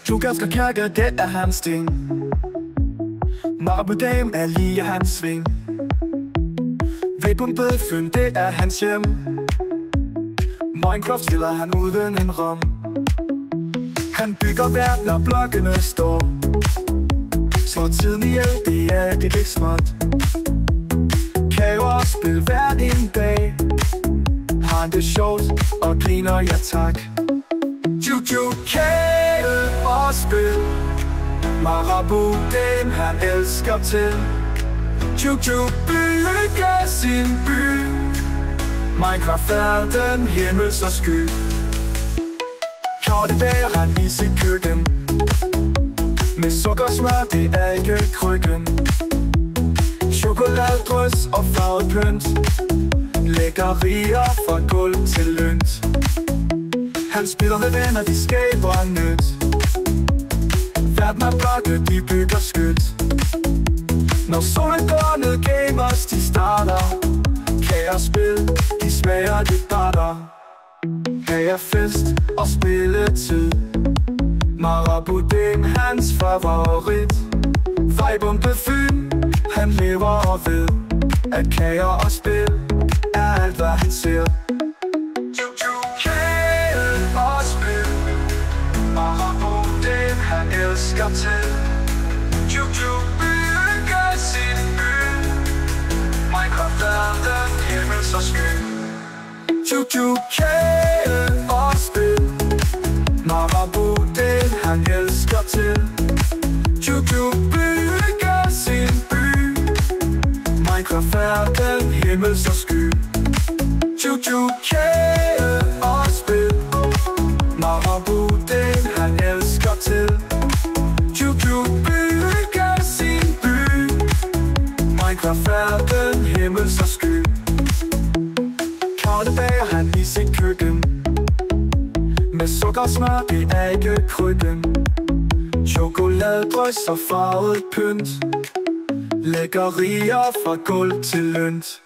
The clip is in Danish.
Jugalske Kirke, det er hans ting. Marbodam er lige hans sving. Vejbumpet Fyn, det er hans hjem. Minecraft spiller han uden en rom. Han bygger verdener, blokkene står. Slår tiden ihjel, det er det ikke småt. Kager og spil hver en dag. Har han det sjovt og griner, ja tak. Juju, kage og spil. Marbodam, han elsker til. Juju bygger sin by. Minecraft er den himmels og sky. Korte bager han i sit køkken. Med sukkersmør, det er ikke krykken. Chokoladedrys og farvet pynt. Lækkerier fra gulv til lynt. Han spiller med venner, de skaber nyt. Verden er blokke, de bygger skyt. Når solen går ned, gamers de starter. Kagerspil, de smager det batter. Kagerfest og spilletid. Marbodam, hans favorit. Vejbumpe Fyn, han lever og ved, at kager og spil er alt hvad han ser. Juju, kage og spil. Marbodam, han elsker til. Juju bygger sin by. Minecraft er den himmels og sky. Juju, kage og spil. Marbodam, han elsker til. Juju bygger sin by. Minecraft er den himmels og sky. Juju, kage og spil. Marbodam, han elsker til. Juju bygger sin by. Minecraft er den himmels og sky. Korte bager han i sit køkken. Med sukkersmør, det er ikke krykken. Chokoladedrys og farvet pynt. Lækkerier fra gulv til lynt.